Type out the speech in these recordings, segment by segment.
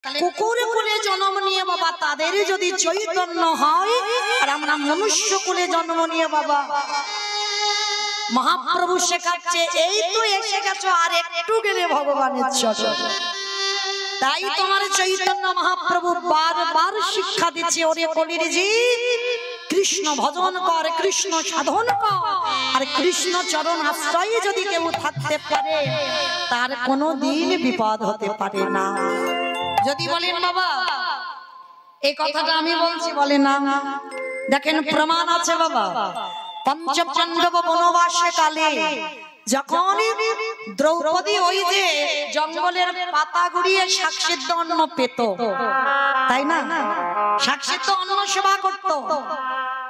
কুকুরে কুলে জন্ম নিয়ে বাবা তাদের যদি চৈতন্য হয়, আর আমরা মনুষ্য কুলে জন্ম নিয়ে বাবা মহাপ্রভু শেখাচ্ছে এই তো এসে গেছো, আর একটু গেলে ভগবানের চরণ। তাই তোমার চৈতন্য মহাপ্রভু বারবার শিক্ষা দিচ্ছে, ওরে কলির জীব কৃষ্ণ ভজন কর, কৃষ্ণ সাধন কর, আর কৃষ্ণ চরণ আশ্রয়ে যদি কেউ থাকতে পারে তার কোনো দিন বিপদ হতে পারে না। যদি বলেন বাবা এই কথাটা আমি বলছি, বলে না, দেখেন প্রমাণ আছে বাবা। পঞ্চ পাণ্ডব বনবাসে কালে যখন দ্রৌপদী ওই যে জঙ্গলের পাতা গুড়িয়ে শাকসিদ্ধ অন্ন পেত, তাই না, শাকসিদ্ধ অন্ন সেবা করত,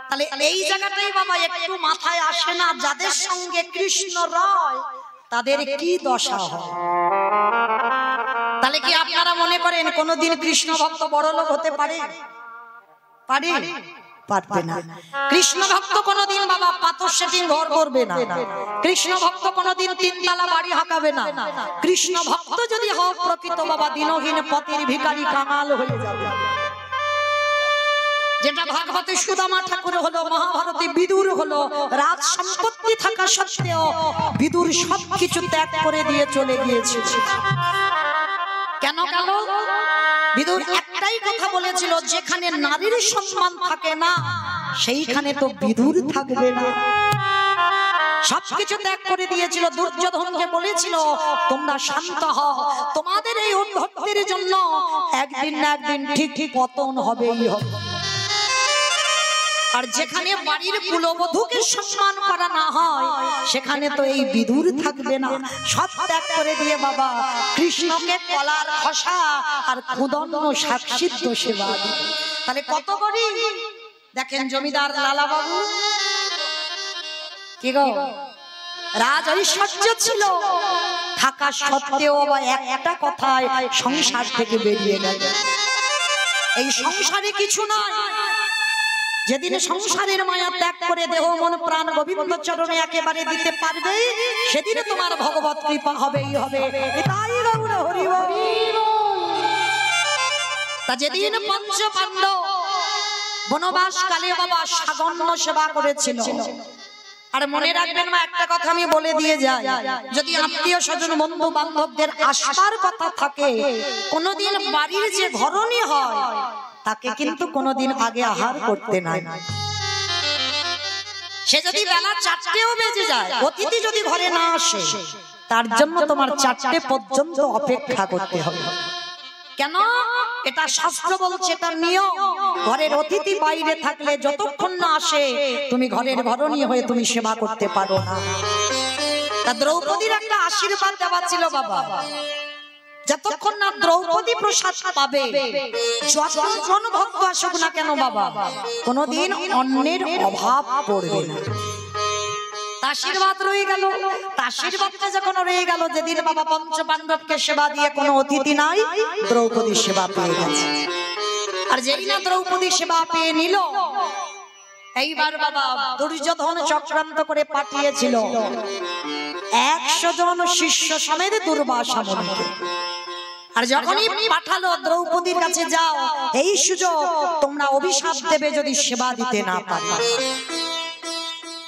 তাহলে এই জায়গাটাই বাবা একটু মাথায় আসে না, যাদের সঙ্গে কৃষ্ণ রয় তাদের কি দশা হয়। তাহলে কি আপনারা মনে করেন কোনদিন কৃষ্ণ ভক্ত বড় লোক হতে পারে? পারে? পারবে না। কৃষ্ণ ভক্ত কোনদিন বাবা পাথর সেটিং ঘর করবে না। কৃষ্ণ ভক্ত কোনদিন তিনতলা বাড়ি হাঁকাবে না। কৃষ্ণ ভক্ত যদি হও প্রকৃত বাবা দিনহীন পথের ভিখারি কাঙাল হয়ে যাবে। যেটা ভাগবতে সুদামা ঠাকুর হলো, মহাভারতে বিদুর হলো, রাজ সম্পত্তি থাকা সত্ত্বেও বিদুর সবকিছু ত্যাগ করে দিয়ে চলে গিয়েছে। কেন কেন? বিদুর একটাই কথা বলেছিল, যেখানে নারীর সম্মান থাকে না সেইখানে তো বিদুর থাকবে না। সবকিছু ত্যাগ করে দিয়েছিল। দুর্যোধনকে বলেছিল তোমরা শান্ত হও, তোমাদের এই উদ্ধতের জন্য একদিন না একদিন ঠিক পতন হবেই হবে। আর যেখানে বাড়ির কুলবধূকে সম্মান করা না হয় সেখানে তো এই বিদুর থাকবে না। সব ত্যাগ করে দিয়ে বাবা কৃষ্ণকে কলার খসা আর খুদন্য শাকসিদ্ধ সেবা। তাহলে কত করি দেখেন জমিদার লালা বাবু কি গো, রাজ ঐশ্বর্য ছিল থাকা সত্ত্বেও বা একটা কথায় সংসার থেকে বেরিয়ে গেল। এই সংসারে কিছু নয়, যেদিন সংসারের মায়া ত্যাগ করে দেহ মন প্রাণ গোবিন্দ চরণে একেবারে দিতে পারবে সেদিন তোমার ভগবত কৃপা হবেই হবে। তাই গৌর হরি বল। তা যেদিন পঞ্চ পাণ্ডব বনবাস কালে বাবা সাগন্য সেবা করেছিল, আর মনে রাখবেন মা একটা কথা আমি বলে দিয়ে যাই, যদি আত্মীয় স্বজন বন্ধু বান্ধবদের আসবার কথা থাকে কোনদিন বাড়ির যে ঘরণী হয় তাকে কিন্তু কোনদিন আগে আহার করতে নাই। সে যদি বেলা 4টেও বেজে যায়, অতিথি যদি ঘরে না আসে তার জন্য তোমার 4টে পর্যন্ত অপেক্ষা করতে হবে। কেন? এটা শাস্ত্র বলছে, এটা নিয়ম। ঘরের অতিথি বাইরে থাকলে যতক্ষণ না আসে তুমি ঘরের ঘরণী হয়ে তুমি সেবা করতে পারো না। তা দ্রৌপদীর একটা আশীর্বাদ দেওয়া ছিল বাবা, যতক্ষণ না দ্রৌপদী প্রসাদ পাবে যতজন ভক্ত আসুক না কেন বাবা কোনদিন অন্যের অভাব পড়বে না। আশীর্বাদ রয়ে গেল। আশীর্বাদটা যখন রয়ে গেল, যেদিন বাবা পঞ্চ পাণ্ডবকে সেবা দিয়ে কোনো অতিথি নাই, দ্রৌপদী সেবা পেয়ে গেছে। আর যেই না দ্রৌপদী সেবা পেয়ে নিল, এইবার বাবা দুর্যোধন চক্রান্ত করে পাঠিয়েছিল 100 জন শিষ্য সমেত দুর্বাসা মুনিকে। আর যখনই পাঠালো দ্রৌপদীর কাছে যাও, এই সুযোগ তোমরা অভিশাপ দেবে যদি সেবা দিতে না পারো।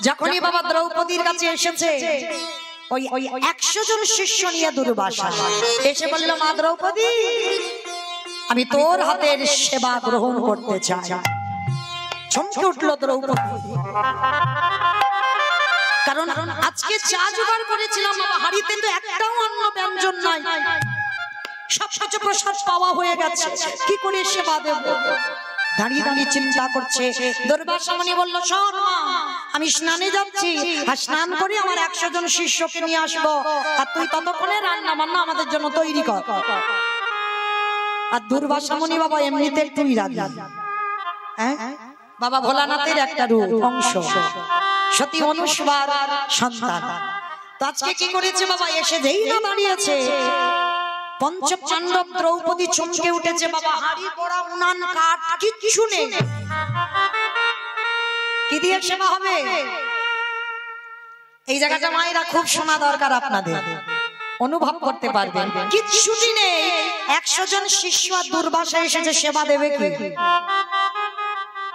যখনই বাবা দ্রৌপদীর কাছে এসেছে ওই 100 জন শিষ্য নিয়ে দুর্বাসা এসে বলল, মা দ্রৌপদী আমি তোর হাতের সেবা গ্রহণ করতে চাই। চমকে উঠল দ্রৌপদী, কারণ আজকে চা জোগাড় করেছিলাম বাবা, হাড়িতে তো একটাও অন্য ব্যঞ্জন নাই, সবকিছু প্রসাদ পাওয়া হয়ে গেছে, কি করে সেবা দেব? দাঁড়িয়ে দাঁড়িয়ে চিন্তা করছে। দুর্বাসা মুনি বলল, শোন মা, আমি স্নানে যাচ্ছি, আর স্নান করে আমার 100 জন শিষ্যকে নিয়ে আসবো, আর তুই ততক্ষণে রান্না বান্না আমাদের জন্য তৈরি কর। আর দুর্বাসা মুনি বাবা এমনিতে তুই রাজি, হ্যাঁ বাবা ভোলানাথের একটা রূপ অংশ, সতী অনুসবার সন্তান। তো আজকে কি করেছে বাবা, এসে যেই না দাঁড়িয়েছে পঞ্চ পাণ্ডব দ্রৌপদী চমকে উঠেছে বাবা, হাড়ি পোড়া উনান কাঠ কিচ্ছু নেই, কি দিয়ে সেবা হবে? এই জায়গাটা মায়েরা খুব শোনা দরকার আপনাদের। অনুভব করতে পারবেন। কিচ্ছুটি নেই, 100 জন শিষ্য আর দুর্বাসা এসেছে, সেবা দেবে কি?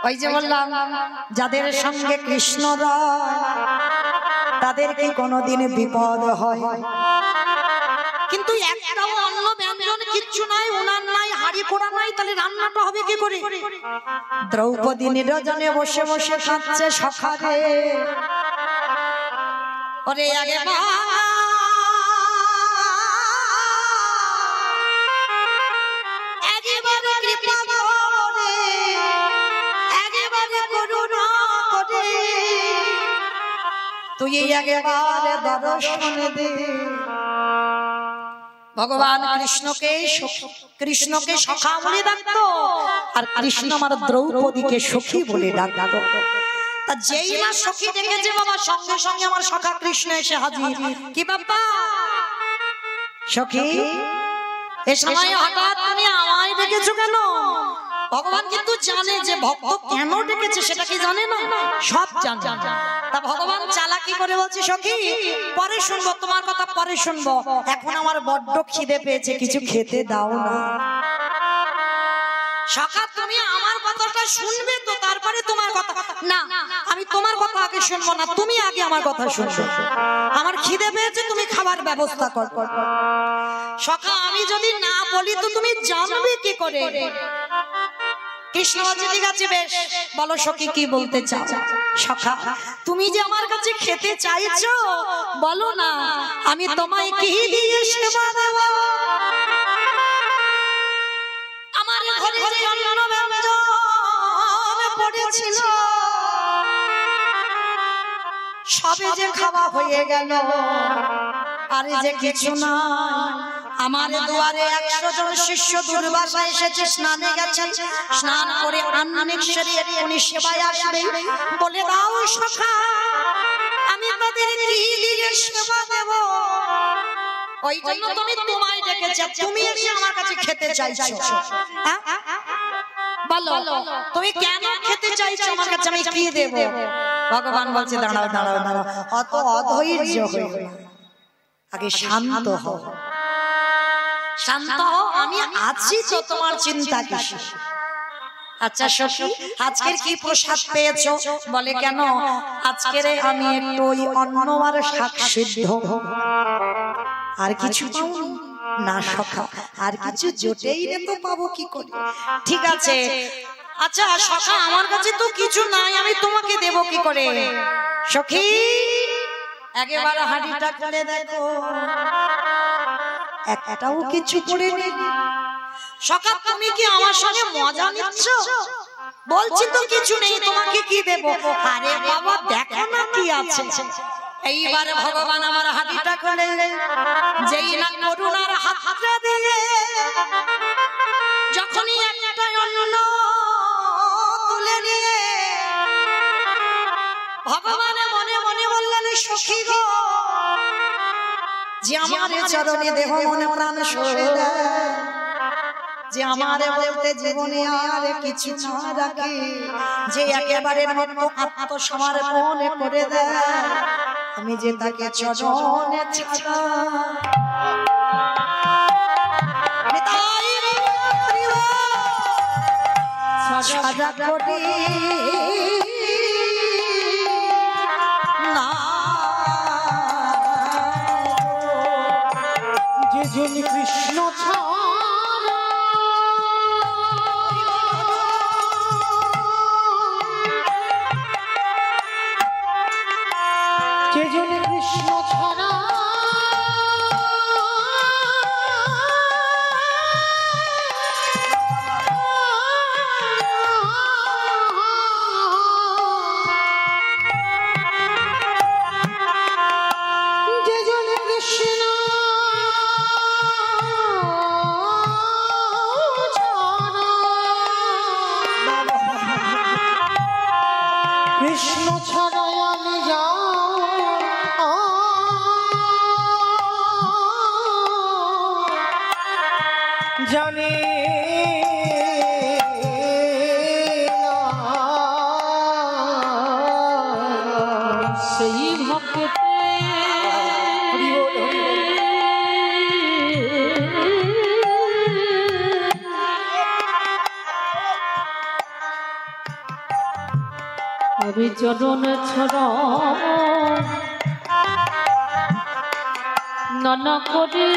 ওই যে বললাম, যাদের সঙ্গে কৃষ্ণ রয় তাদের কি কোনোদিন বিপদ হয়? কিন্তু একটাও অন্য ব্যঞ্জন কিচ্ছু নাই, উনান নাই, হাড়ি পোড়া নাই, তাহলে রান্নাটা হবে কি করে? দ্রৌপদী নিরজনে বসে বসে খাচ্ছে সখারে। ওরে আগে একেবারে কৃপা করে, একেবারে করুণা করে তুই একেবারে দর্শন দে। ভগবান কৃষ্ণকে সখা বলে ডাকতো, আর কৃষ্ণ আমার দ্রৌপদীকে সখী বলে ডাকতো। তা যেই না সখী ডেকেছে বাবা, সঙ্গে সঙ্গে আমার সখা কৃষ্ণ এসে হাজির। কি বাবা সখী, এ সময় হঠাৎ তুমি আমায় ডেকেছো কেন? ভগবান কিন্তু জানে যে ভক্ত কেন ডেকেছে, সেটা কি জানে না? সব জানে। তা ভগবান চালাকি করে বলছে, সখী পরে শুনবো তোমার কথা, পরে শুনবো, এখন আমার বড্ড খিদে পেয়েছে, কিছু খেতে দাও না। সখা তুমি আমার কথাটা শুনবে তো, তারপরে তোমার কথা। না, আমি তোমার কথা আগে শুনবো না, তুমি আগে আমার কথা শুনবে। আমার খিদে পেয়েছে, তুমি খাবার ব্যবস্থা কর। সখা আমি যদি না বলি তো তুমি জানবে কি করে? কৃষ্ণ বলছে, ঠিক আছে বেশ, বলো সখী কি বলতে চাও? সখা তুমি যে আমার কাছে খেতে চাইছো, বলো না, আমি তোমায় কি দিয়ে সেবা দেব? আমার ঘরে যে অন্ন ব্যঞ্জন পড়েছিল সবে যে খাওয়া হয়ে গেল, আরে যে কিছু না, আমার দুয়ারে 100 জন শিষ্য দুর্বাসা এসেছে, স্নানে গেছে, স্নান করে আন্নিকেশ্বরী এক্ষুনি সেবায় আসবে, বলে দাও সখা আমি তাদের কি দিয়ে সেবা দেব? ওই জন্য তুমি তোমায় ডেকেছি, তুমি এসে আমার কাছে খেতে চাইছো। বলো তুমি কেন খেতে চাইছো আমার কাছে, আমি কি দেব? ভগবান বলছে, দাঁড়াও দাঁড়াও দাঁড়াও, অত অধৈর্য হয়ে আগে শান্ত হও, শান্ত হও, আমি আছি তো, তোমার চিন্তা কিসের? আচ্ছা সখী আজকের কি প্রসাদ পেয়েছো? বলে কেন, আজকের আমি একটু ওই অন্ন আর শাক সিদ্ধ, আর কিছু পাওনি? না সখা, আর কিছু জোটেই না তো পাবো কি করে? ঠিক আছে, আচ্ছা সখা আমার কাছে তো কিছু নাই, আমি তোমাকে দেব কি করে? সখী একেবারে হাঁড়িটা খুলে দেখো, একটাও কিছু পড়ে নেই। সখা তুমি কি আমার সঙ্গে মজা নিচ্ছ? বলছি তো কিছু নেই, তোমাকে কি দেব? আরে বাবা দেখো না কি আছে। এইবারে ভগবান আমার হাঁড়িটা খুলে, যেই না করুণার হাতটা দিয়ে যখনই একটা অন্ন তুলে নিয়ে ভগবানে মনে মনে বললেন, সখী গো যে আমার চরণে দেহ মনে প্রাণ সরে দেয়, যে আমার বলতে জীবনে আর কিছু না রাখে, যে একেবারে মতো আত্মসমর্পণ করে দেয়, আমি যে তাকে চরণে ছাড়া সাজা করি না, যে যিনি কৃষ্ণ ছাড়া, যে যিনি কৃষ্ণ ছাড়া কৃষ্ণ ছাড়া আমি জানি সেই ভক্তে চরণ ছড় নন করে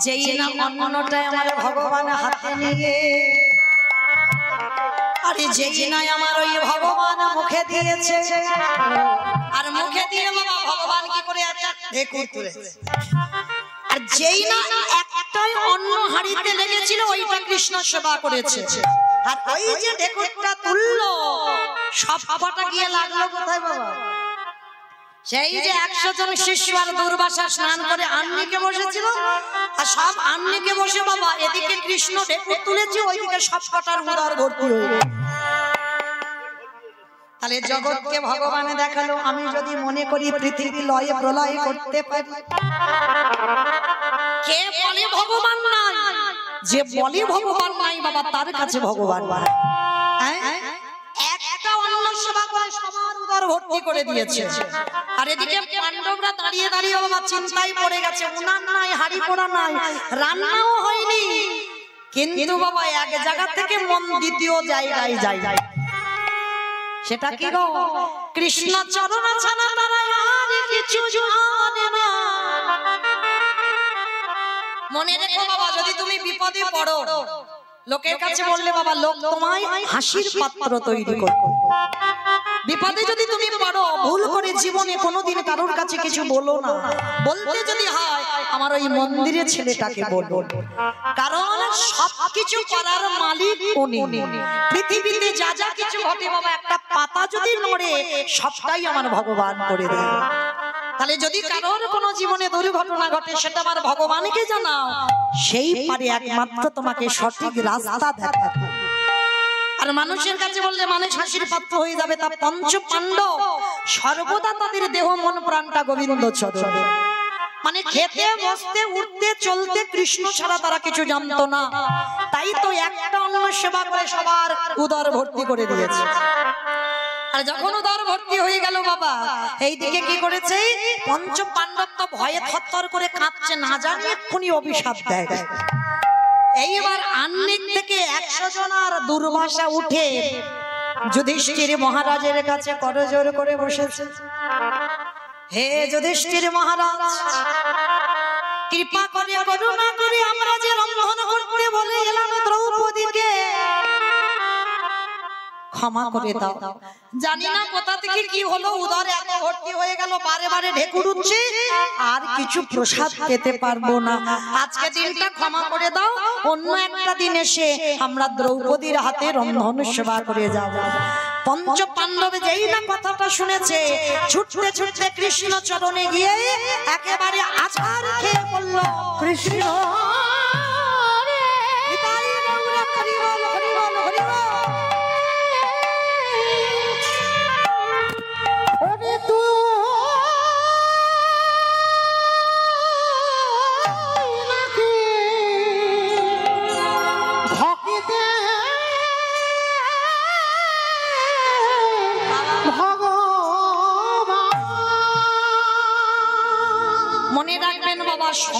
যেই না অন্যটাই আমার ভগবান হাতে নিয়ে, আরে যেই না আমার ওই ভগবান মুখে দিয়েছে, আর মুখে দিয়ে বাবা ভগবান কি করে আছে ঢেকুর তুলেছে, আর যেই না একটাই অন্ন হাড়িতে লেগেছিল ওইটা কৃষ্ণ সেবা করেছে, আর ওই যে ঢেকুরটা তুললো সবটা গিয়ে লাগলো কোথায় বাবা? সেই যে 100 জন শিষ্য আর দুর্বাসা স্নান করে আন্নিকে বসেছিল, আর সব আন্নিকে বসে বাবা এদিকে কৃষ্ণ ঢেকুর তুলেছে, ওইদিকে সব কটার উদর ভর্তি হয়ে গেল। তাহলে জগৎকে ভগবানে দেখালো আমি যদি মনে করি পৃথিবী লয়ে প্রলয় করতে পারি। কে বলে ভগবান নাই? যে বলে ভগবান নাই বাবা তার কাছে ভগবান একটা অন্ন সেবা করে সবার উদর ভর্তি করে দিয়েছে, আর এদিকে পাণ্ডবরা দাঁড়িয়ে দাঁড়িয়ে বাবা চিন্তায় পড়ে গেছে, উনান নাই, হাড়ি পোড়া নাই, রান্নাও হয়নি, কিন্তু বাবা এক জায়গা থেকে মন দ্বিতীয় জায়গায় যায়। সেটা কি গো? কৃষ্ণ চরণ ছাড়া তারা আর কিছু জানে না। মনে রেখো বাবা, যদি তুমি বিপদে পড়ো লোকের কাছে বললে বাবা লোক তোমায় হাসির পাত্র তৈরি করবে। বিপদে যদি তুমি পড়ো ভুল করে জীবনে কোনোদিন কারোর কাছে কিছু বলো না, বলতে যদি হয় আমার ওই মন্দিরের ছেলেটাকে বলবো, কারণ সবকিছু করার মালিক উনি। পৃথিবীতে যা যা কিছু ঘটে বাবা একটা পাতা যদি নড়ে সবটাই আমার ভগবান করে দেয়। তাহলে যদি কারোর কোনো জীবনে দুর্ঘটনা ঘটে সেটা আমার ভগবানকে জানাও, সেই পারে একমাত্র তোমাকে সঠিক রাস্তা দেখাবে। আর মানুষের কাছে বললে মানুষ হাসির পাত্র হয়ে যাবে, তা পঞ্চ পাণ্ডব সর্বদা তাদের দেহ মন প্রাণটা গোবিন্দ চরণে, মানে খেতে বসতে উঠতে চলতে কৃষ্ণ ছাড়া তারা কিছু জানতো না, তাই তো একটা অন্ন সেবা করে সবার উদর ভর্তি করে দিয়েছে। আর যখন উদর ভর্তি হয়ে গেল বাবা এইদিকে কি করেছে পঞ্চ পাণ্ডব তো ভয়ে থরথর করে কাঁপছে, না জানি এক্ষুনি অভিশাপ দেয়। এইবার আন্নিক থেকে 100 জন আর দুর্বাসা উঠে যুধিষ্ঠির মহারাজের কাছে করজোড় করে বসেছে, হে যুধিষ্ঠির মহারাজ কৃপা করে করুণা করে আমরা যে রন্ধন করতে বলে এলাম দ্রৌপদীকে ক্ষমা করে দাও। জানি না কোথা থেকে কি হলো, উদরে এত ভর্তি হয়ে গেল, বারে বারে ঢেকুর উঠছে, আর কিছু প্রসাদ খেতে পারবো না, আজকে দিনটা ক্ষমা করে দাও, অন্য একটা দিন এসে আমরা দ্রৌপদীর হাতে রন্ধন সেবা করে যাব। পঞ্চ পাণ্ডব যেই না কথাটা শুনেছে ছুটতে ছুটতে কৃষ্ণ চরণে গিয়ে একেবারে আছাড় খেয়ে বলল, কৃষ্ণ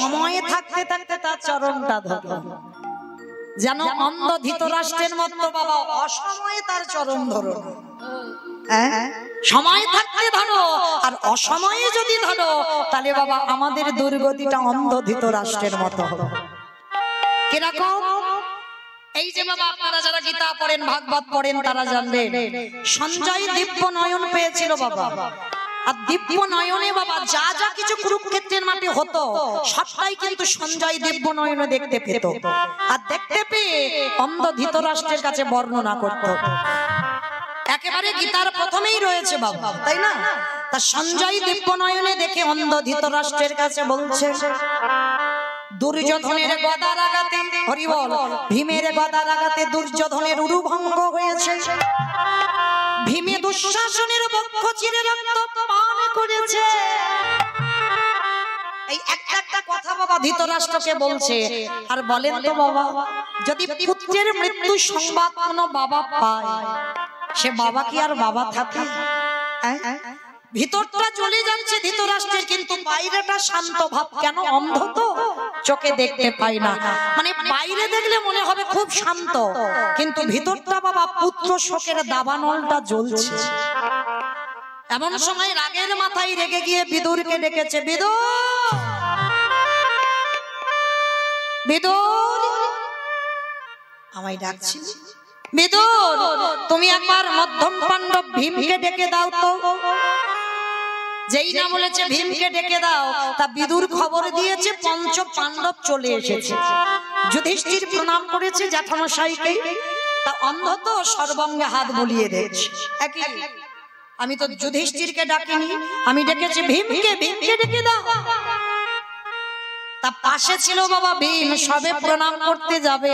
সময় থাকতে থাকতে তার চরণটা ধরো, যেন অন্ধ ধৃতরাষ্ট্রের মতো বাবা অসময়ে তার চরণ ধরো। সময় থাকতে ধরো, আর অসময়ে যদি ধরো তাহলে বাবা আমাদের দুর্গতিটা অন্ধ ধৃতরাষ্ট্রের মতো হবে। কিরকম? এই যে বাবা আপনারা যারা গীতা পড়েন ভাগবত পড়েন তারা জানবেন সঞ্জয় দিব্য নয়ন পেয়েছিল বাবা, আর দিব্য নয়নে বাবা যা যা কিছু কুরুক্ষেত্রের মাঠে হতো সবটাই কিন্তু সঞ্জয় দিব্য নয়নে দেখতে পেত, আর দেখতে পেয়ে অন্ধ ধৃতরাষ্ট্রের কাছে বর্ণনা করত। একেবারে গীতার প্রথমেই রয়েছে বাবা, তাই না? তা সঞ্জয় দিব্য নয়নে দেখে অন্ধ ধৃতরাষ্ট্রের কাছে বলছে, দুর্যোধনের গদার আঘাতে হরিবল ভীমের গদার আঘাতে দুর্যোধনের উরুভঙ্গ হয়েছে, ভীমে দুঃশাসনের বক্ষ চিরে রক্ত পান করেছে। এই একটা একটা কথা বাবা ধৃতরাষ্ট্রকে বলছে, আর বলেন তো বাবা, যদি পুত্রের মৃত্যু সংবাদ কোনো বাবা পায়, সে বাবা কি আর বাবা থাকে? ভিতরটা চলে যাচ্ছে ধৃতরাষ্ট্রের, কিন্তু বাইরেটা শান্ত ভাব। কেন? অন্ধ তো, চোখে দেখতে পাই না। মানে বাইরে দেখলে মনে হবে খুব শান্ত, কিন্তু ভিতরটা বাবা পুত্র শোকের দাবানলটা জ্বলছে। এমন সময় রাগের মাথায় রেগে গিয়ে বিদুরকে ডেকেছে, বিদুর, বিদুর, আমায় ডাকছি? বিদুর, তুমি একবার মধ্যম পাণ্ডব ভীমকে ডেকে দাও তো। যেই না বলেছে ভীমকে ডেকে দাও, তা বিদুর খবর দিয়েছে পঞ্চ পাণ্ডব চলে এসেছে। যুধিষ্ঠির প্রণাম করেছে জ্যাঠামশাইকে, তা অন্ধ তো সর্বাঙ্গে হাত বুলিয়ে দিয়েছে। আমি তো যুধিষ্ঠিরকে ডাকিনি, আমি ডেকেছি ভীমকে, ভীমকে ডেকে দাও। তা পাশে ছিল বাবা ভীম, সবে প্রণাম করতে যাবে,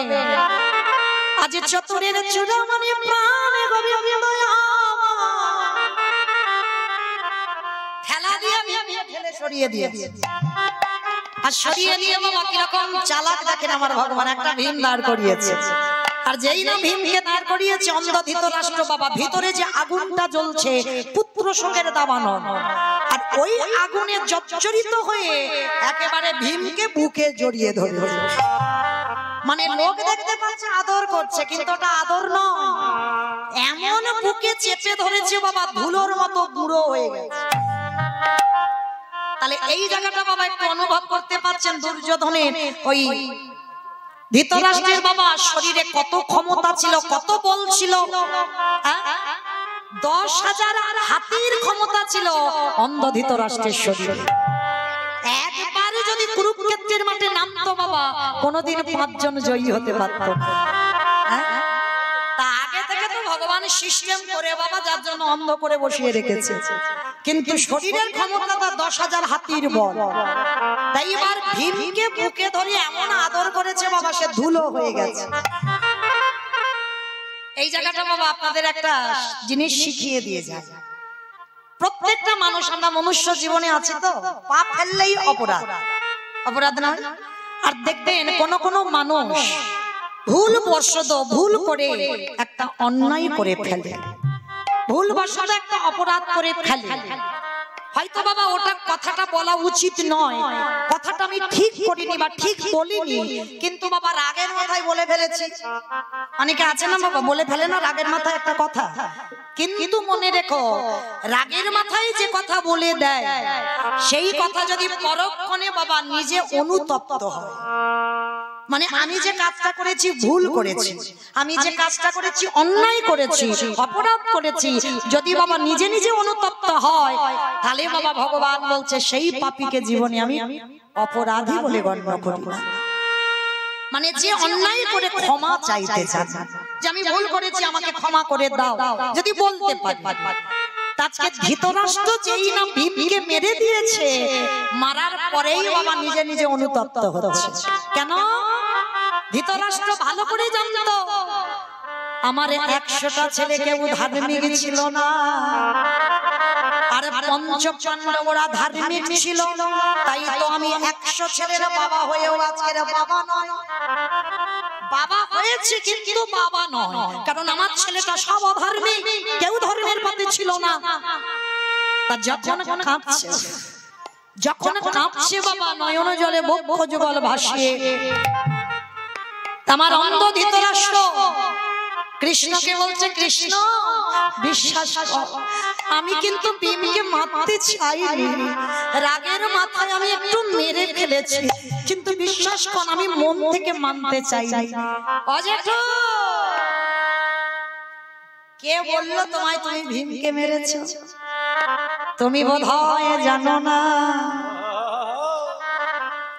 আজ চতুরের চূড়ামণি প্রাণে গোবিন্দ ঠেলা দিয়ে ভীমকে ঠেলে সরিয়ে দিয়েছে। আর সরিয়ে দিয়ে বাবা কিরকম চালাক দেখেন আমার ভগবান, একটা ভীম দাঁড় করিয়েছে। আর যেই না ভীমকে দাঁড় করিয়েছে, অন্ধ ধৃতরাষ্ট্র বাবা ভিতরে যে আগুনটা জ্বলছে পুত্র শোকের দাবানল, আর ওই আগুনে জর্জরিত হয়ে একেবারে ভীমকে বুকে জড়িয়ে ধরে। মানে লোক দেখতে পাচ্ছে আদর করছে, কিন্তু ওটা আদর নয়, এমন বুকে চেপে ধরেছে বাবা ধুলোর মতো বুড়ো হয়ে গেছে। তাহলে এই জায়গাটা বাবা একটু অনুভব করতে পারছেন দুর্যোধনের ওই ধৃতরাষ্ট্রের বাবা শরীরে কত ক্ষমতা ছিল, কত বল ছিল। 10,000 হাতির ক্ষমতা ছিল অন্ধ ধৃতরাষ্ট্রের শরীরে। একবার যদি কুরুক্ষেত্রের মাঠে নামতো বাবা, কোনোদিন 5 জন জয়ী হতে পারত। তা আগে থেকে তো ভগবান সিস্টেম করে বাবা যার জন্য অন্ধ করে বসিয়ে রেখেছে, কিন্তু শরীরের ক্ষমতাটা 10,000 হাতির বল। তাই এবার ভীমকে বুকে ধরে এমন আদর করেছে বাবা, সে ধুলো হয়ে গেছে। এই জায়গাটা বাবা আপনাদের একটা জিনিস শিখিয়ে দিয়ে যায়। প্রত্যেকটা মানুষ, আমরা মনুষ্য জীবনে আছি তো, পাপ ফেললেই অপরাধ, অপরাধ নয়? আর দেখবেন কোন কোন মানুষ ভুল বশত ভুল করে একটা অন্যায় করে ফেলে, ভুল বশত একটা অপরাধ করে ফেলে। হয়তো বাবা ওটা কথাটা বলা উচিত নয়, কথাটা আমি ঠিক করিনি বা ঠিক বলিনি, কিন্তু বাবা রাগের মাথায় বলে ফেলেছি। অনেকে আছে না বাবা বলে ফেলে না রাগের মাথায় একটা কথা, কিন্তু মনে রেখো রাগের মাথায় যে কথা বলে দেয়, সেই কথা যদি পরক্ষণে বাবা নিজে অনুতপ্ত হয়, মানে আমি যে কাজটা করেছি ভুল করেছি, আমি যে কাজটা করেছি অন্যায় করেছি, অপরাধ করেছি, যদি বাবা নিজে নিজে অনুতপ্ত হয়, তাহলে বাবা ভগবান বলছে সেই পাপীকে জীবনে আমি অপরাধী বলে গণ্য করি না। মানে যে অন্যায় করে ক্ষমা চাইতে চায়, যে আমি ভুল করেছি আমাকে ক্ষমা করে দাও, যদি বলতে পারি। আজকে ধৃতরাষ্ট্র যেই না ভীমকে মেরে দিয়েছে, মারার পরেই বাবা নিজে নিজে অনুতপ্ত হচ্ছে। কেন? ধৃতরাষ্ট্র ভালো করে জানতো আমার 100টা ছেলে কেউ ধার্মিক ছিল না, আর পঞ্চ পাণ্ডবরা ধার্মিক ছিল, তাই তো আমি 100 ছেলের বাবা হয়েও আজকের বাবা নয়। বাবা হয়েছে কিন্তু বাবা নয়, কারণ আমার ছেলেটা সব অধার্মিক, কেউ ধর্মের পথে ছিল না। তা যখন কাঁদছে, যখন কাঁদছে বাবা নয়ন জলে বক্ষ যুগল ভাসিয়ে, আমার অন্ধ ধৃতরাষ্ট্র কৃষ্ণকে বলছে, কৃষ্ণ বিশ্বাস কর, আমি কিন্তু ভীমকে মারতে চাইনি, রাগের মাথায় আমি একটু মেরে ফেলেছি, কিন্তু বিশ্বাস কর আমি মন থেকে মানতে চাইনি। অজেঠু, কে বললো তোমায় তুমি ভীমকে মেরেছো? তুমি বোধহয় জানো না,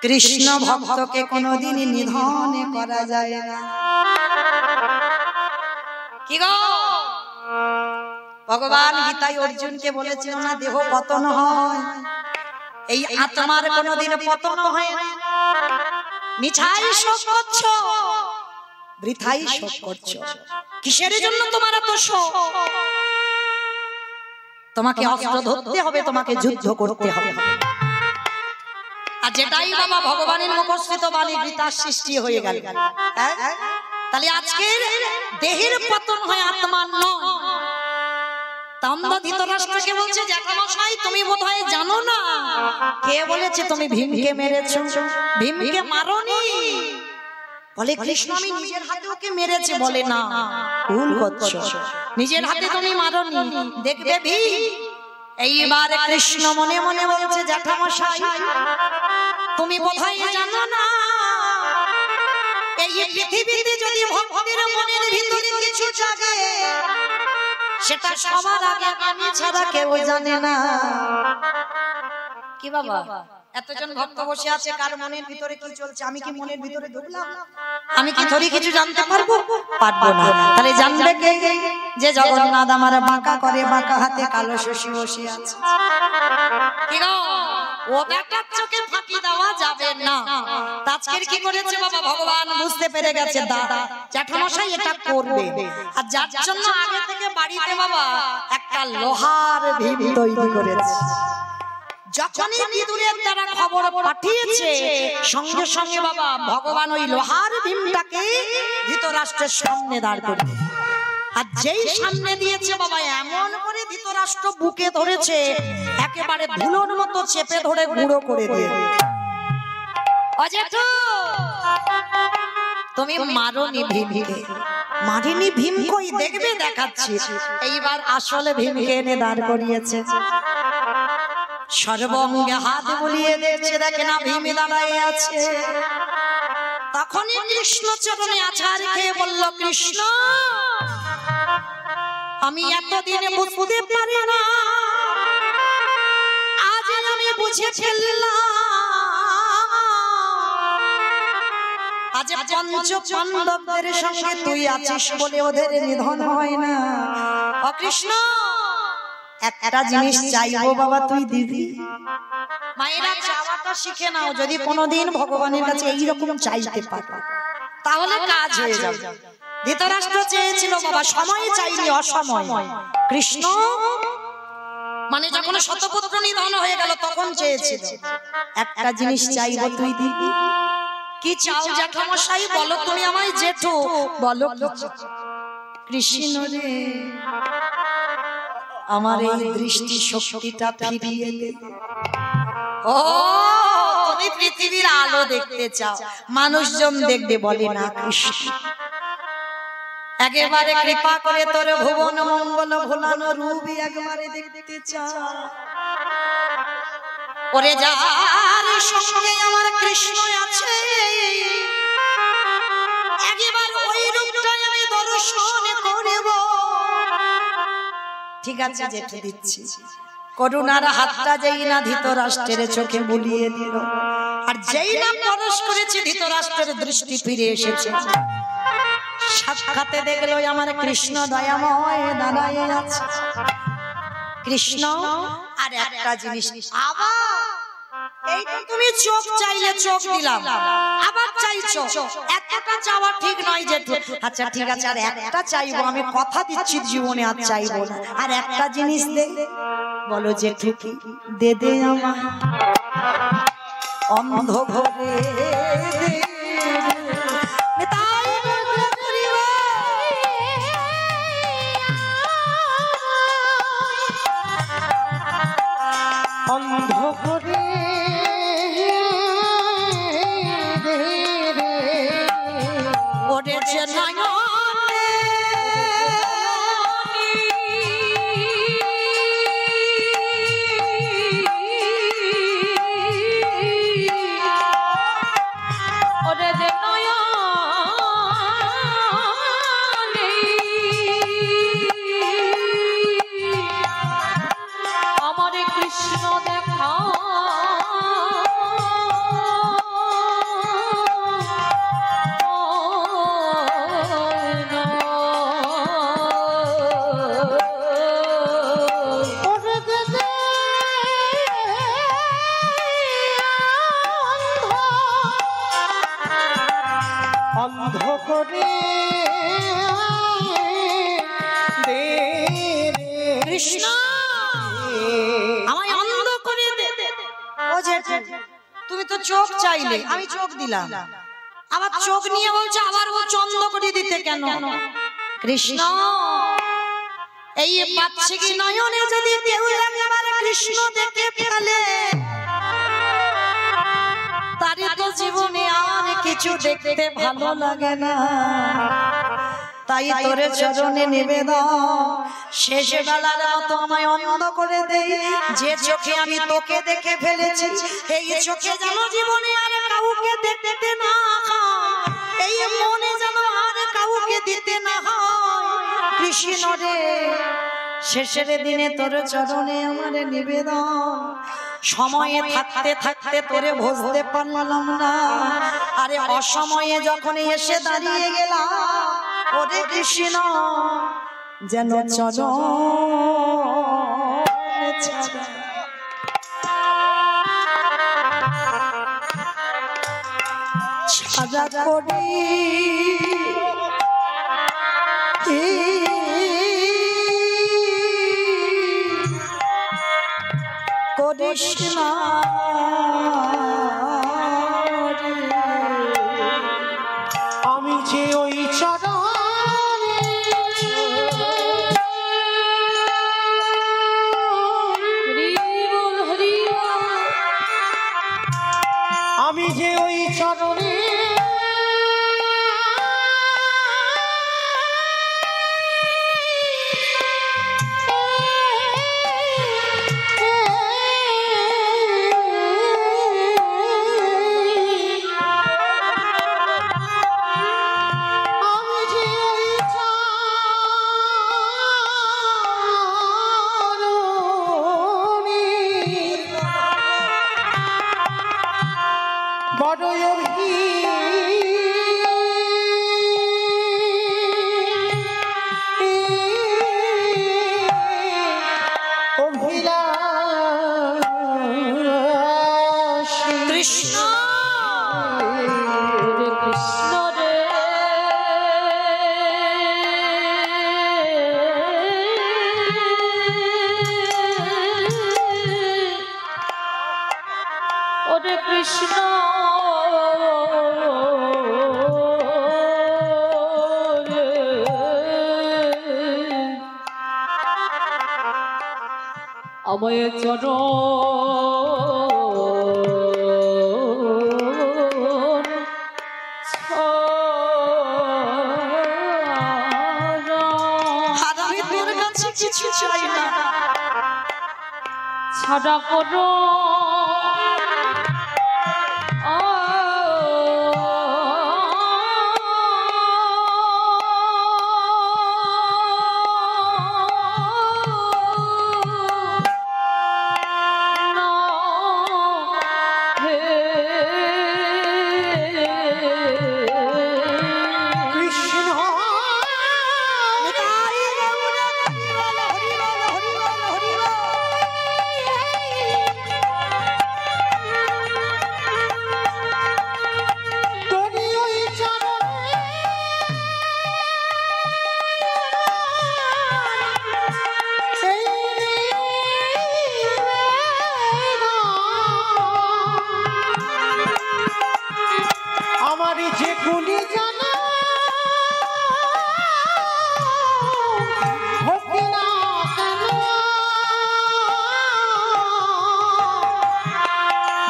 কৃষ্ণ ভক্তকে কোনোদিন নিধন করা যায় না। কি গো, ভগবান গীতায় অর্জুনকে বলেছিল না দেহ পতন হয়, এই আত্মার কোনোদিন পতন হয় না। মিছাই শোক করছো, বৃথাই শোক করছো, কিসের জন্য তোমার এত শোক? তোমাকে অস্ত্র ধরতে হবে, তোমাকে যুদ্ধ করতে হবে। আর যেটাই বাবা ভগবানের মুখস্থিত বাণী গীতার সৃষ্টি হয়ে গেল। তাহলে আজকের দেহের পতন হয় আত্মার নয়। তামদা ধৃতরাষ্ট্রকে বলছে জ্যাঠামশাই তুমি বোধহয় জানো না। কে বলেছে তুমি ভীমকে মেরেছো? ভীমকে মারোনি। বলে কৃষ্ণ আমি নিজের হাতে ওকে মেরেছি। বলে না, ভুল করছো, নিজের হাতে তুমি মারোনি। দেখবে ভীম। এইবার কৃষ্ণ মনে মনে বলছে জ্যাঠামশাই তুমি বোধহয় জানো না, এই পৃথিবীতে যদি ভক্তের মনের ভিতরে কিছু জাগে সেটা সবার আগে আমি ছাড়া কেউ জানে না। কি বাবা, এতজন ভক্ত বসে আছে, কার মনের ভিতরে কি চলছে আমি কি মনের ভিতরে ঢুকলাম? আমি কি থরি কিছু জানতে পারবো? পারবো না। তাহলে জানবে কে? যে জগন্নাথ আমার বাঁকা করে, বাঁকা হাতে কালো শশী বসে আছে। কি গো, ও বেটার চোখে ফাঁকি দেওয়া যাবে না। আজকের কি করেছে বাবা, ভগবান বুঝতে পেরে গেছে দাদা জ্যাঠামশাই এটা করবে। আর যার জন্য আগে থেকে বাড়িতে বাবা একটা লোহার ভীম তৈরি করেছে। যখনই বিদুরের দ্বারা খবর পাঠিয়েছে সঙ্গে সঙ্গে বাবা ভগবান ওই লোহার ভীমটাকে ধৃতরাষ্ট্রের সামনে দাঁড় করিয়ে, আর যেই সামনে দিয়েছে বাবা এমন করে ধৃতরাষ্ট্র বুকে ধরেছে একেবারে ধুলোর মতো চেপে ধরে গুঁড়ো করে দিয়ে, অজেঠু তুমি মারোনি ভীমকে। মারিনি ভীম কই, দেখবে দেখাচ্ছি। এইবার আসলে ভীমকে এনে দাঁড় করিয়েছে, সর্বঙ্গে হাত বুলিয়ে দেখছে, দেখে না ভীম দাঁড়ায় আছে। তখনই কৃষ্ণ চরণে আছাড় খেয়ে বলল কৃষ্ণ আমি এতদিনে বুঝতে পারি না, আজ আমি বুঝে ফেললাম। আজ পঞ্চ পাণ্ডবদের সঙ্গে তুই আছিস বলে ওদের নিধন হয় না। ও কৃষ্ণ একটা জিনিস চাইবো বাবা, তুই দিবি? মায়েরা চাওয়াটা শিখে নাও, যদি কোনোদিন ভগবানের কাছে এইরকম চাইতে পারো তাহলে কাজ হয়ে যাবে। ধৃতরাষ্ট্র চেয়েছিল বাবা, সময় চাইনি অসময়। কৃষ্ণ মানে যখন শতপুত্র নিধন হয়ে গেল তখন চেয়েছিল একটা জিনিস চাইবো, তুই দিবি? কি চাও জ্যাঠামশাই? বলো তুমি আমায় জেঠু, বলো কৃষ্ণ রে আমার এই দৃষ্টি শক্তিটা ফিরিয়ে দে। ও তুমি পৃথিবীর আলো দেখতে চাও, মানুষজন দেখবে বলে না কৃষ্ণ একেবারে কৃপা করে তোর ভুবন মঙ্গল ভোলানো রূপ একবারে দেখতে চাও। ওরে যার সঙ্গে আমার কৃষ্ণ আছে একবার ওই রূপটাই আমি দর্শন করব। ঠিক আছে জেঠু দিচ্ছি। করুণার হাতটা যেই না ধৃতরাষ্ট্রের চোখে বুলিয়ে দিল, আর যেই না পরশ করেছে ধৃতরাষ্ট্রের দৃষ্টি ফিরে এসেছে। সাক্ষাতে দেখলো আমার কৃষ্ণ দয়াময় দাঁড়ায় আছে। কৃষ্ণ আর একটা জিনিস, আবার এই তো তুমি চোখ চাইলে চোখ দিলাম, আবার চাইছো, একটা চাওয়া ঠিক নয় জেঠু। আচ্ছা ঠিক আছে, আর একটা চাইবো, আমি কথা দিচ্ছি জীবনে আর চাইবো না। আর একটা জিনিস দে। বলো জেঠু কি? দে দে আমার অন্ধ ঘরে অন্ধ ঘরে ওরেছে নয়নে ওরে যে নয়নে আমারে কৃষ্ণ দেখা অন্ধ করে কৃষ্ণ আমায় অন্ধ করে দে। ও জেঠু তুমি তো চোখ চাইলে, আমি চোখ দিলাম, আবার চোখ নিয়ে বলছে আবার ও চন্দ করে দিতে কেন? কৃষ্ণ এই পাচ্ছে কি নয়নে যদি কেউ একবার কৃষ্ণ দেখে ফেলে, তারই তো জীবনে আর কিছু দেখতে ভালো লাগে না। তাই তোরে চরণে নিবেদন, শেষ বেলার মতো আমায় অন্ধ করে দেই। যে চোখে আমি তোকে দেখে ফেলেছি, এই চোখে যেন জীবনে আর কাউকে দেখতে না হয়, এই মনে যেন আর কাউকে দিতে না হয়। কৃষ্ণ রে শেষের দিনে তোর চরণে আমার নিবেদন, সময়ে থাকতে থাকতে তোরে বুঝতে পারলাম না, আরে অসময়ে যখন এসে দাঁড়িয়ে গেলাম, ওরে কৃষ্ণ যেন চরণে ছাড়া করি করিস না আমি যে ওই আমি যে ওই চরণে বড়ই অভিলাষী কৃষ্ণ কৃষ্ণ রে ওরে কৃষ্ণ আমায় চরণ আমি তোর কাছে কিছু চাই না, ছাড়া করো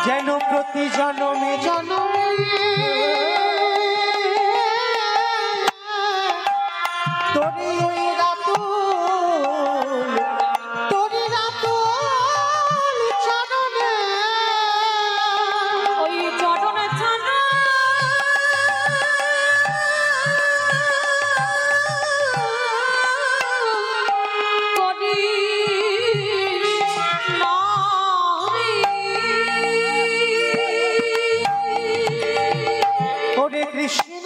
যেন প্রতি জন্মে জন্মে তোরে ওই রাতুল চরণে ওই চরণে ছাড়া ওরে কৃষ্ণ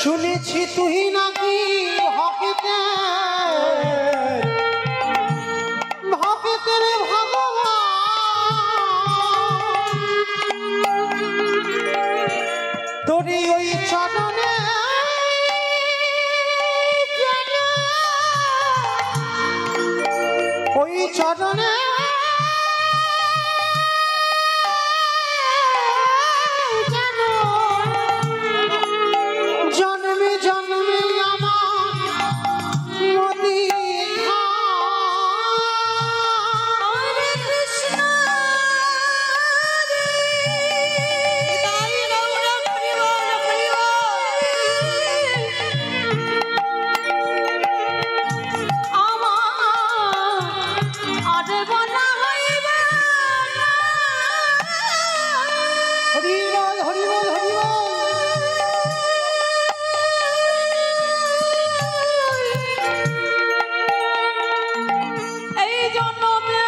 শুনেছি তুই নাকি ভক্তের ভগবান তোরে ওই চরণে চরণে যেন জন্মে জন্মে আমার মতি হরিবল হরিবল হরিবল এই জন্মে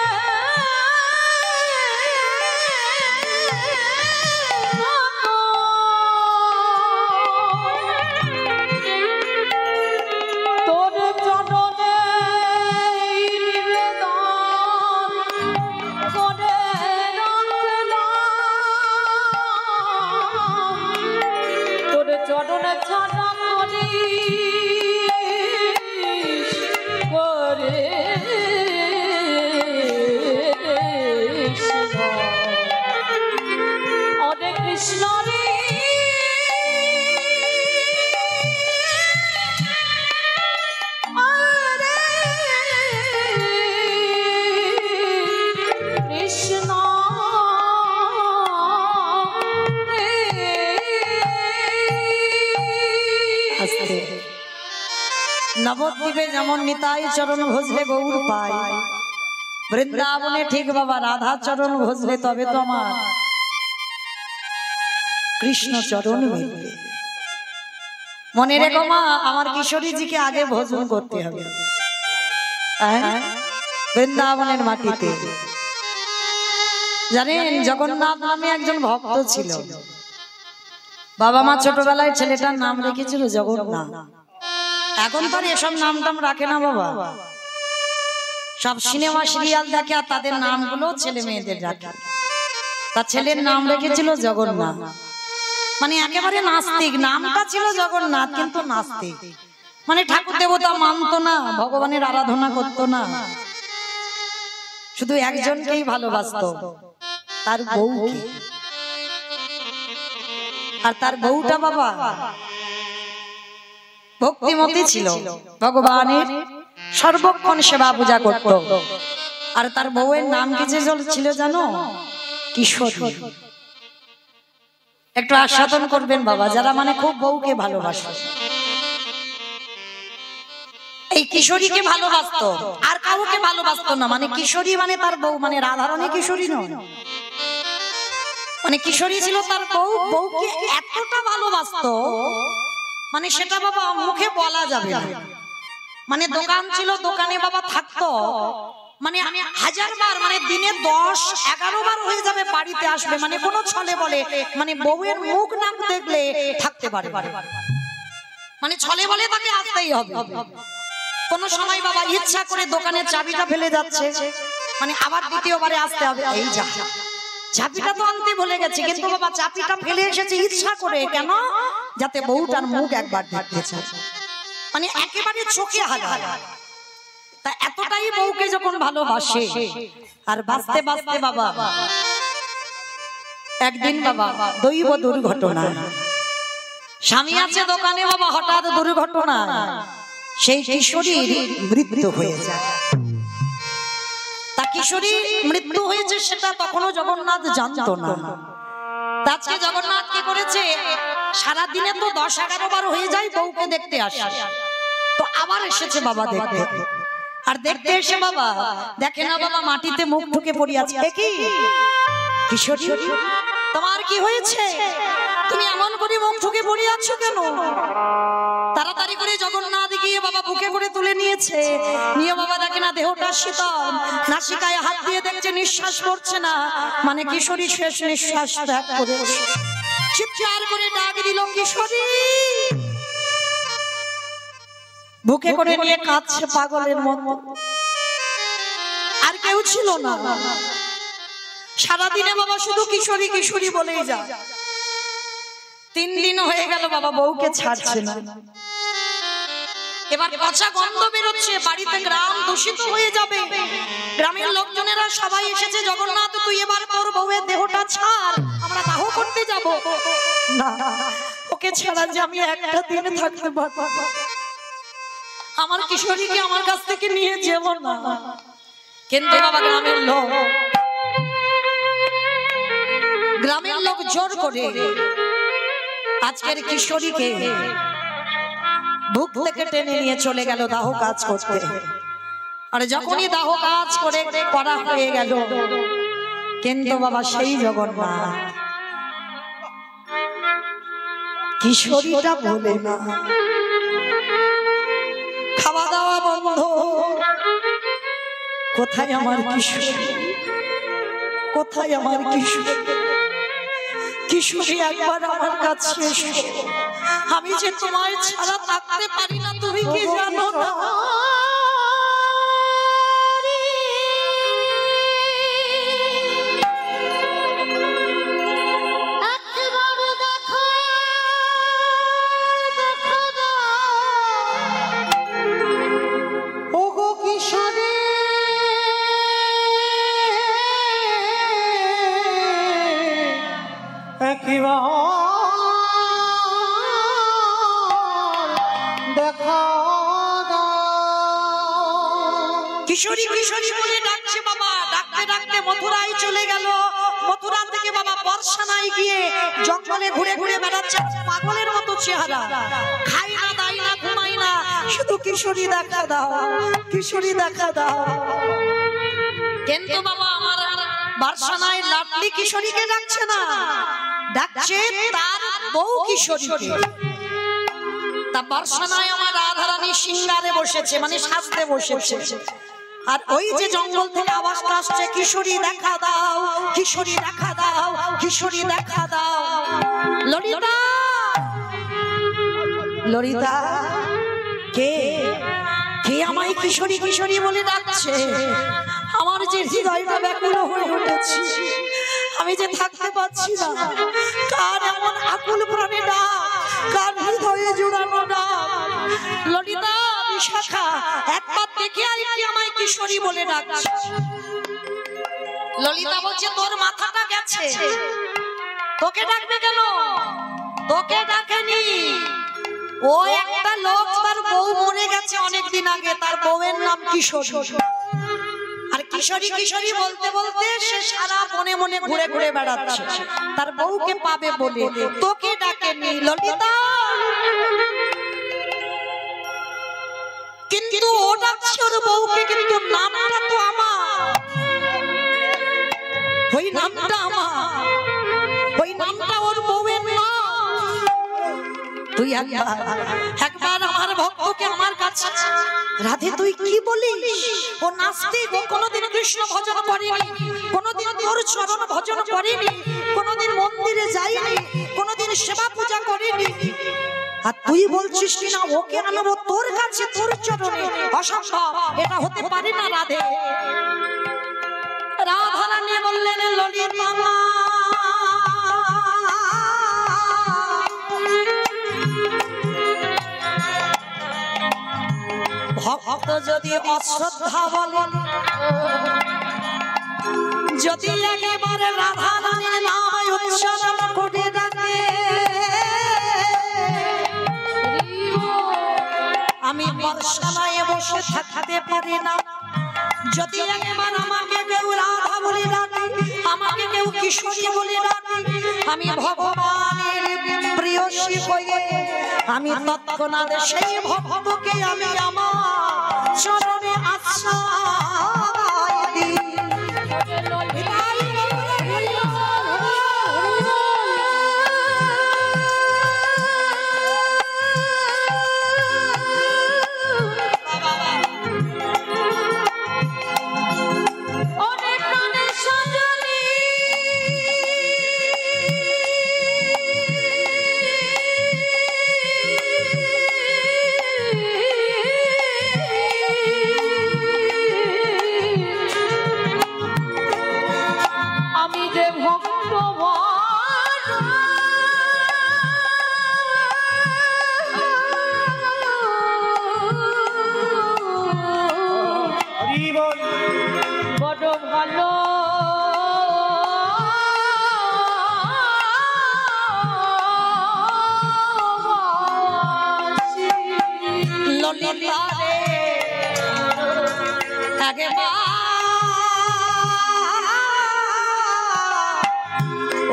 তোর চরণে নিবেদন করে তোর চরণে ছাড়া করি করে হরে কৃষ্ণ রে হরে কৃষ্ণ আস্তে নবদ্বীপে যেমন নিতাই চরণ ভজলে গৌর পায়, বৃন্দাবনে ঠিক বাবা রাধা চরণ ভজলে তবে তো আমার কৃষ্ণ চরণ মিলবে। মনে রেখো মা, আমার কিশোরীজিকে আগে ভজন করতে হবে হ্যাঁ, বৃন্দাবনের মাটিতে। জানেন জগন্নাথ নামে একজন ভক্ত ছিল, বাবা মা ছোটবেলায় ছেলেটার নাম রেখেছিল জগন্নাথ। এখন তো আর এসব নাম টাম রাখে না বাবা, সব সিনেমা সিরিয়াল দেখে আর তাদের নামগুলো ছেলে মেয়েদের রাখে। তার ছেলের নাম রেখেছিল জগন্নাথ, মানে একেবারে নাস্তিক। নামটা ছিল জগন্নাথ কিন্তু নাস্তিক, মানে ঠাকুর দেবতা মানতো না, ভগবানের আরাধনা করতো না, শুধু একজনকেই ভালোবাসতো, তার বউকে। আর তার বউটা বাবা ভক্তিমতী ছিল, ভগবানের সর্বক্ষণ সেবা পূজা করত। আর তার বউয়ের নাম কি ছিল জানো? কিশোরী। একটু আস্বাদন করবেন বাবা, যারা মানে খুব বউকে ভালোবাসে। এই কিশোরীকে ভালোবাসতো, আর কাউকে ভালোবাসতো না। মানে কিশোরী মানে তার বউ, মানে রাধারণী কিশোরী নয়, মানে কিশোরী ছিল তার বউ। বউকে এতটা ভালোবাসতো মানে সেটা বাবা মুখে বলা যাবে না। মানে দোকান ছিল, দোকানে বাবা থাকতো, মানে 1000 বার, মানে দিনে 10-11 বার হয়ে যাবে বাড়িতে আসবে, মানে কোনো ছলে বলে, মানে বউয়ের মুখ না দেখলে থাকতে পারে, মানে ছলে বলে তাকে আসতেই হবে। কোন সময় বাবা ইচ্ছা করে দোকানের চাবিটা ফেলে যাচ্ছে, মানে আবার দ্বিতীয়বারে আসতে হবে, এই যা চাবিটা তো আনতে ভুলে গেছে, কিন্তু বাবা চাবিটা ফেলে এসেছে ইচ্ছা করে। কেন? যাতে বউটার মুখ একবার দেখতে চায়, মানে একেবারে চোখে হাজার। তা এতটাই বউকে যখন ভালোবাসে, আর বাঁচতে বাঁচতে বাবা একদিন বাবা দৈব দুর্ঘটনা, স্বামী আছে দোকানে বাবা, হঠাৎ দুর্ঘটনা সেই কিশোরীর মৃত্যু হয়ে যায়। তা কিশোরী মৃত্যু হয়েছে সেটা তখনও জগন্নাথ জানতো না। আজকে জগন্নাথ কি করেছে, সারা দিনে তো 10-11 বার হয়ে যায় বউকে দেখতে আসে, তো আবার এসেছে বাবা দেখতে। আর দেখতে এসে বাবা দেখে না বাবা মাটিতে মুখ ঢুকে পড়ে আছে। কি কিশোরী, তোমার কি হয়েছে? তুমি এমন করে মুখ ঢুকে পড়ে আছো কেন? তাড়াতাড়ি করে জগন্নাথ গিয়ে বাবা বুকে করে তুলে নিয়েছে, নিয়ে বাবা দেখে না দেহটা শীতল, নাসিকায় হাত দিয়ে দেখছে নিঃশ্বাস পড়ছে না, মানে কিশোরী শেষ নিঃশ্বাস ত্যাগ করেছে। চিৎকার করে ডাক দিল, কিশোরী। বুকে করে নিয়ে কাঁদছে পাগলের মতো, আর কেউ ছিল না। সারাদিনে বাবা শুধু কিশোরী কিশোরী বলেই যায়। 3 দিন হয়ে গেল বাবা বউকে ছাড়ছে না। এবার পচা গন্ধ বেরোচ্ছে, বাড়িতে গ্রাম দূষিত হয়ে যাবে। গ্রামের লোকজনেরা সবাই এসেছে, জগন্নাথ তুই এবার তোর বউয়ের দেহটা ছাড়, আমরা দাহ করতে যাব। না, ওকে ছাড়া যে আমি একটা দিন থাকতে পারবো, আমার কিশোরীকে আমার কাছ থেকে নিয়ে যাব না। কিন্তু বাবা গ্রামের লোক জোর করে আজকের কিশোরীকে বুক থেকে টেনে নিয়ে চলে গেল দাহ কাজ করতে। আর যখনই দাহ কাজ করে করা হয়ে গেল, কিন্তু বাবা সেই জগন্নাথ কিশোরীটা বলে না, খাওয়া দাওয়া বন্ধ। কোথায় আমার কিশোরী, কোথায় আমার কিশোরী? কিশোরী একবার আমার কাছে এসো, আমি যে তোমার ছাড়া থাকতে পারি না, তুমি কি জানো না? ওগো কিশোরী কিশোরী কিশোরী বলে ডাকছে বাবা, ডাকতে ডাকতে মথুরায় চলে গেল। মথুরা থেকে বাবা বর্ষানায় গিয়ে জঙ্গলে ঘুরে ঘুরে বেড়াচ্ছে, পাগলের মতো চেহারা, খাই না দাই না ঘুমাই না, শুধু কিশোরী দেখা দাও, কিশোরী দেখা দাও। কিন্তু বাবা আমার বর্ষানায় লাডলি কিশোরীকে ডাকছে না, ডাকছে তার বউ কিশোরীকে। তা বর্ষানায় আমার রাধারানী সিংহারে বসেছে, মানে সাজতে বসেছে। আর ওই যে জঙ্গল থেকে আওয়াজটা আসছে, কিশোরী দেখা দাও, কিশোরী দেখা দাও, কিশোরী দেখা দাও। ললিতা, ললিতা, কে কে আমায় কিশোরী কিশোরী বলে ডাকছে? আমার যে হৃদয়টা ব্যাকুল হয়ে উঠেছে, আমি যে থাকতে পারছি না। কার এমন আকুল প্রাণে ডাক, কার হৃদয়ে জুড়ানো ডাক? ললিতা, বিশাখা, একবার দেখে আই কি আমায় কিশোরী বলে ডাকছে। ললিতা বলছে তোর মাথাটা গেছে, তোকে ডাকবে কেন? তোকে ডাকেনি, ও একটা লোক, তার বউ মরে গেছে অনেকদিন আগে, তার বউয়ের নাম কিশোরী। আর কিশোরী কিশোরী বলতে বলতে সে সারা মনে মনে ঘুরে ঘুরে বেড়াচ্ছে তার বউকে পাবে বলে। তোকে ডাকেনি ললিতা, কিন্তু ও ডাকছে ওর বউকে, কিন্তু নামটা তো আমার, ওই নামটা আমার, ওই নামটা ওর বউয়ের নাম। তুই একবার আমার ভক্তকে আমার কাছে, রাধে তুই কি বলিস? ও নাস্তিক, ও কোনোদিন কৃষ্ণ ভজন করেনি, কোনোদিন তোর চরণ ভজন করেনি, কোনোদিন মন্দিরে যায়নি, কোনোদিন সেবা পূজা করেনি। আর তুই বলছিস কিনা ওকে আনবো তোর কাছে, তোর চরণে? অসম্ভব, এটা হতে পারে না রাধে। রাধারানী বললেন ললিতা মা, ভক্ত যদি অশ্রদ্ধা বলে, যদি একেবারে রাধারানীর নাম উচ্চারণ করে ডাকে, আমি বর্ষানায় বসে থাকতে পারি না। যদি একবার আমাকে কেউ রাধা বলে ডাকে, আমাকে কেউ কিশোরী বলে ডাকে, আমি ভগবানের প্রিয়সী হয়ে আমি তৎক্ষণাৎ সেই ভক্তকে আমি আমার চরণে আশ্রয় দিই। ললিতা রে একবার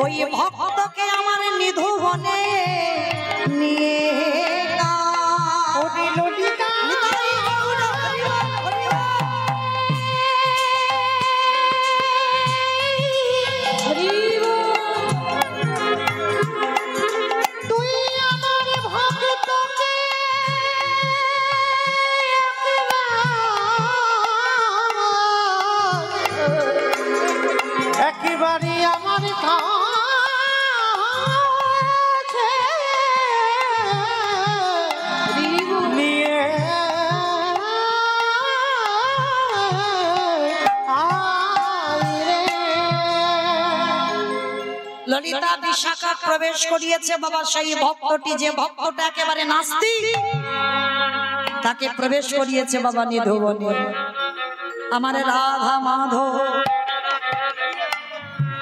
ওই ভক্তকে আমার নিধু বনে নিয়ে গা। ওরে ললিতা তুই আমার ভক্তকে একেবারে আমার কাছে নিয়ে আয় রে। ললিতা বিশাখা প্রবেশ করিয়েছে বাবা সেই ভক্তটি, যে ভক্তটা একেবারে নাস্তিক, তাকে প্রবেশ করিয়েছে বাবা নিধুবনে। আমার রাধা মাধব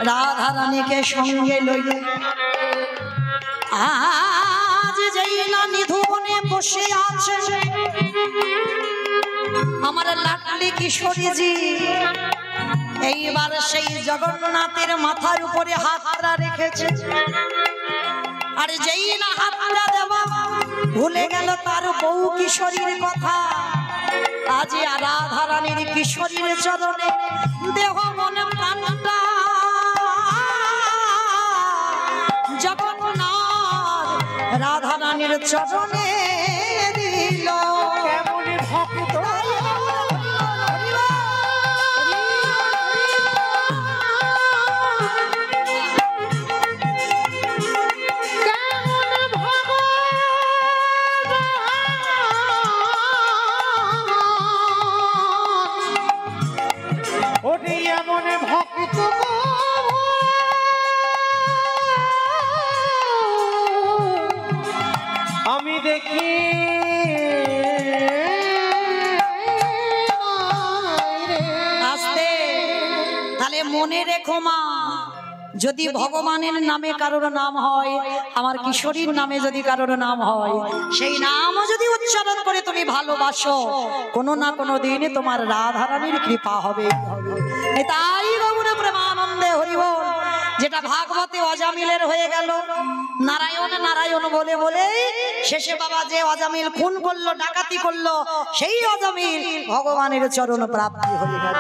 রাধা রানীকে সঙ্গে লইল আজ যেই না নিধুবনে বসে আছে আমার লাডলি কিশোরীজি, এইবার সেই জগন্নাথের মাথার উপরে হাতটা রেখেছে। আর যেই না হাতটা দেওয়া ভুলে গেল তার বউ কিশোরীর কথা। আজ রাধা রানীর কিশোরীর চরণে দেহ মনে প্রাণটা জগন্নাথ রাধা রানীর চরণে দিল। কেমন ভক্ত ওরে এমন ভক্ত আমি দেখি আস্তে তাহলে মনে রেখো মা, যদি ভগবানের নামে কারোর নাম হয়, আমার কিশোরীর নামে যদি কারোর নাম হয়, সেই নামও যদি উচ্চারণ করে তুমি ভালোবাসো, কোনো না কোনো দিন তোমার রাধারানীর কৃপা হবে। তাই গৌর প্রেমানন্দে হরি বল। যেটা ভাগবতে অজামিলের হয়ে গেল, নারায়ণ নারায়ণ বলে বলে শেষে বাবা যে অজামিল খুন করলো, ডাকাতি করলো, সেই অজামিল ভগবানের চরণ প্রাপ্তি হয়ে গেল।